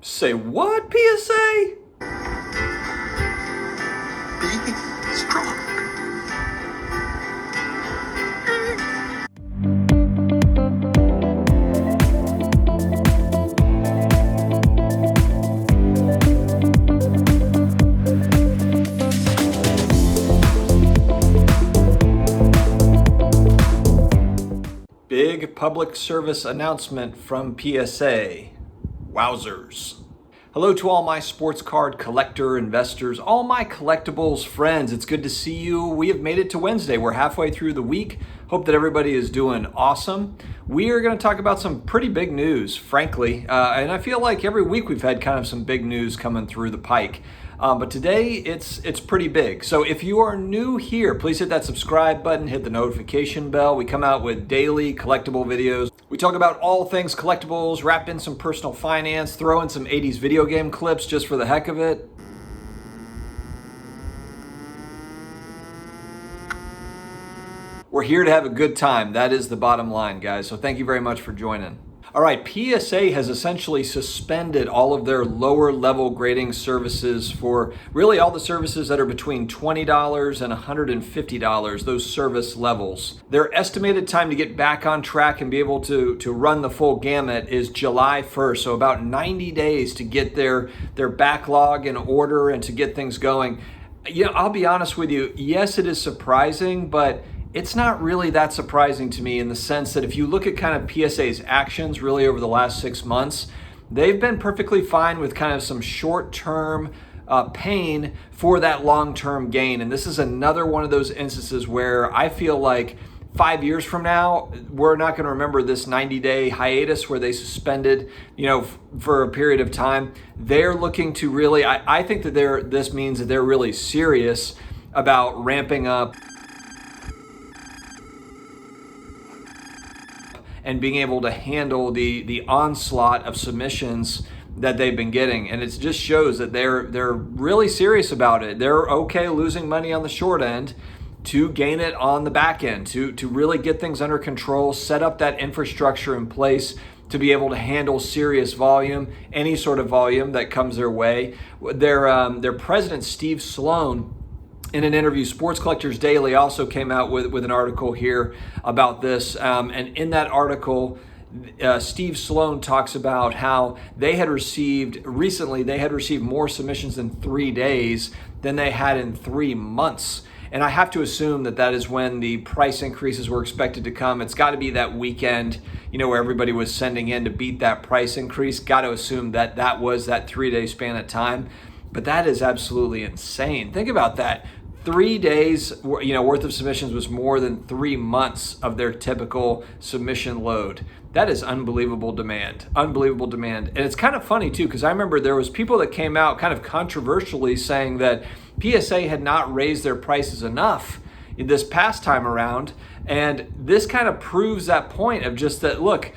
Say what, PSA? Be strong. Big public service announcement from PSA. Wowzers. Hello to all my sports card collector investors, all my collectibles friends. It's good to see you. We have made it to Wednesday. We're halfway through the week. Hope that everybody is doing awesome. We are going to talk about some pretty big news, frankly. And I feel like every week we've had kind of some big news coming through the pike. But today it's pretty big. So if you are new here, please hit that subscribe button, hit the notification bell. We come out with daily collectible videos. We talk about all things collectibles, wrap in some personal finance, throw in some 80s video game clips just for the heck of it. We're here to have a good time. That is the bottom line, guys. So thank you very much for joining. All right, PSA has essentially suspended all of their lower level grading services for really all the services that are between $20 and $150, those service levels. Their estimated time to get back on track and be able to run the full gamut is July 1st, so about 90 days to get their backlog in order and to get things going. You know, I'll be honest with you, yes, it is surprising, but it's not really that surprising to me in the sense that if you look at kind of PSA's actions really over the last 6 months, they've been perfectly fine with kind of some short-term pain for that long-term gain. And this is another one of those instances where I feel like 5 years from now, we're not going to remember this 90-day hiatus where they suspended, for a period of time. They're looking to really, I think that this means that they're really serious about ramping up and being able to handle the onslaught of submissions that they've been getting. And it just shows that they're really serious about it. They're okay losing money on the short end to gain it on the back end, to really get things under control, set up that infrastructure in place to be able to handle serious volume, any sort of volume that comes their way. Their president, Steve Sloan, in an interview, Sports Collectors Daily also came out with an article here about this. And in that article, Steve Sloan talks about how they had received more submissions in 3 days than they had in 3 months. And I have to assume that is when the price increases were expected to come. It's got to be that weekend, where everybody was sending in to beat that price increase. Got to assume that was that 3-day span of time. But that is absolutely insane. Think about that. 3 days, worth of submissions was more than 3 months of their typical submission load. That is unbelievable demand, And it's kind of funny too, because I remember there was people that came out kind of controversially saying that PSA had not raised their prices enough in this past time around. And this kind of proves that point of just that, look,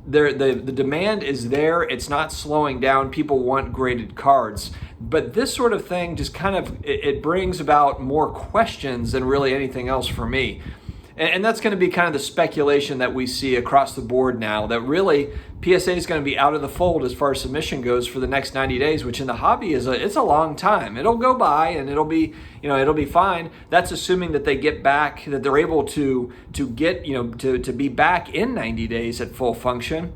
the demand is there. It's not slowing down. People want graded cards. But this sort of thing just kind of, it brings about more questions than really anything else for me. And that's going to be kind of the speculation that we see across the board now, that really PSA is going to be out of the fold as far as submission goes for the next 90 days, which in the hobby it's a long time. It'll go by and it'll be fine. That's assuming that they get back, that they're able to get, to be back in 90 days at full function.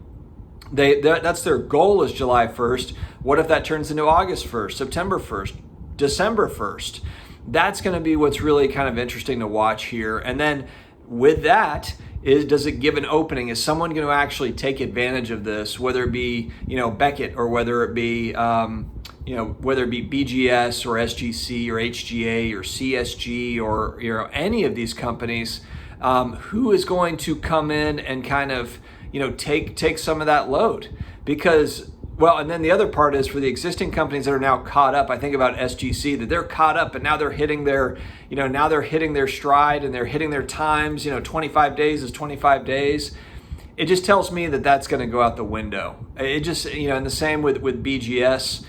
That's their goal is July 1st. What if that turns into August 1st, September 1st, December 1st? That's going to be what's really kind of interesting to watch here. And then with that, does it give an opening? Is someone going to actually take advantage of this, whether it be, Beckett or whether it be, whether it be BGS or SGC or HGA or CSG or, any of these companies, who is going to come in and kind of, take some of that load? Because, and then the other part is for the existing companies that are now caught up. I think about SGC, that they're caught up and now they're hitting their, stride and they're hitting their times. 25 days is 25 days. It just tells me that that's going to go out the window. It just, and the same with BGS.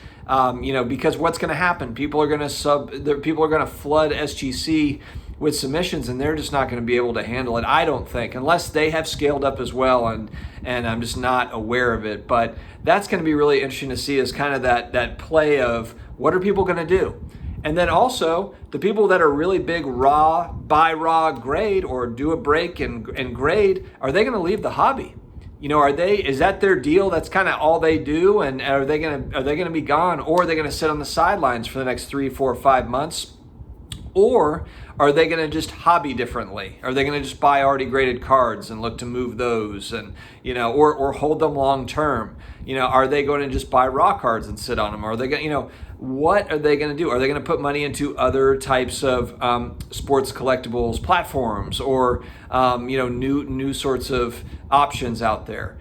Because what's going to happen? People are going to flood SGC with submissions, and they're just not going to be able to handle it, I don't think, unless they have scaled up as well, and I'm just not aware of it. But that's going to be really interesting to see, is kind of that play of what are people going to do. And then also the people that are really big buy raw, grade, or do a break and grade, are they going to leave the hobby? Is that their deal? That's kind of all they do, and are they going to be gone, or are they going to sit on the sidelines for the next 3, 4, 5 months? Or are they going to just hobby differently? Are they going to just buy already graded cards and look to move those, and or hold them long term? Are they going to just buy raw cards and sit on them? Or are they going, what are they going to do? Are they going to put money into other types of sports collectibles platforms, or new sorts of options out there?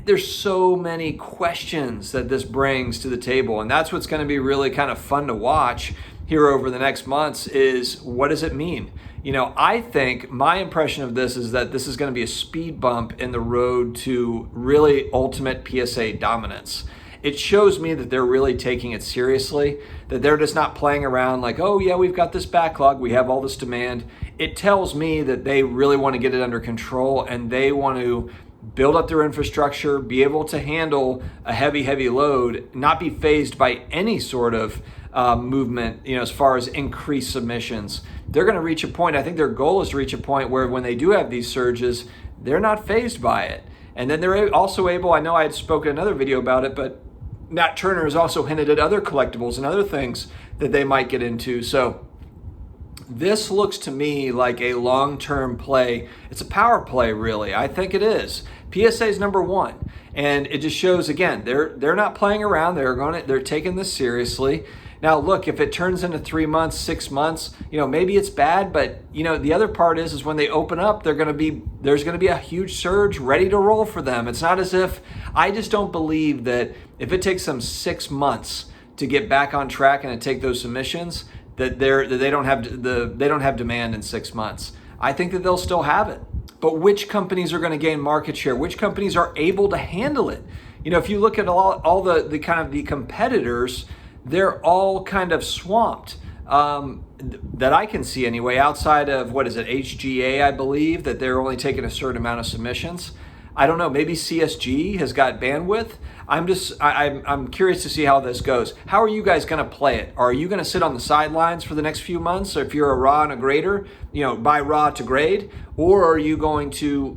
There's so many questions that this brings to the table, and that's what's going to be really kind of fun to watch here over the next months. Is what does it mean? I think my impression of this is that this is going to be a speed bump in the road to really ultimate PSA dominance. It shows me that they're really taking it seriously, that they're just not playing around like, oh yeah, we've got this backlog, we have all this demand. It tells me that they really want to get it under control, and they want to build up their infrastructure, be able to handle a heavy load, not be fazed by any sort of movement, as far as increased submissions. They're going to reach a point, I think their goal is to reach a point where when they do have these surges, they're not fazed by it. And then they're also able, I know I had spoken in another video about it, but Matt Turner has also hinted at other collectibles and other things that they might get into. So this looks to me like a long-term play. It's a power play, really. I think it is. PSA is number one, and it just shows, again, they're not playing around. They're taking this seriously. Now, look, if it turns into 3 months, 6 months, maybe it's bad, but the other part is when they open up, there's going to be a huge surge ready to roll for them. It's not as if, I just don't believe that if it takes them 6 months to get back on track and to take those submissions, that they don't have demand in 6 months. I think that they'll still have it. But which companies are going to gain market share? Which companies are able to handle it? If you look at all the kind of the competitors, they're all kind of swamped, that I can see anyway, outside of, HGA, I believe, that they're only taking a certain amount of submissions. I don't know, maybe CSG has got bandwidth. I'm curious to see how this goes. How are you guys going to play it? Are you going to sit on the sidelines for the next few months? Or if you're a raw and a grader, buy raw to grade, or are you going to,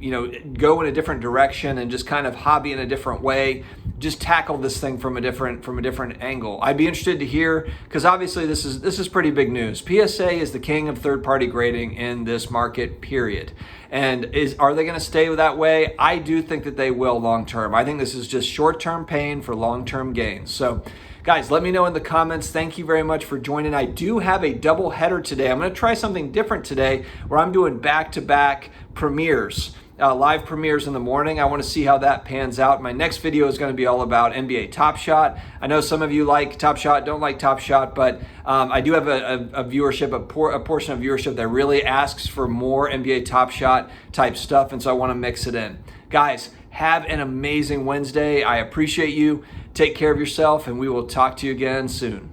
go in a different direction and just kind of hobby in a different way? Just tackle this thing from a different angle. I'd be interested to hear, because obviously this is pretty big news. PSA is the king of third-party grading in this market, period. And are they going to stay that way? I do think that they will long term. I think this is just short-term pain for long-term gains. So guys, let me know in the comments. Thank you very much for joining. I do have a double header today. I'm going to try something different today, where I'm doing back-to-back premieres. Live premieres in the morning. I want to see how that pans out. My next video is going to be all about NBA Top Shot. I know some of you like Top Shot, don't like Top Shot, but I do have a viewership, a portion of viewership that really asks for more NBA Top Shot type stuff, and so I want to mix it in. Guys, have an amazing Wednesday. I appreciate you. Take care of yourself, and we will talk to you again soon.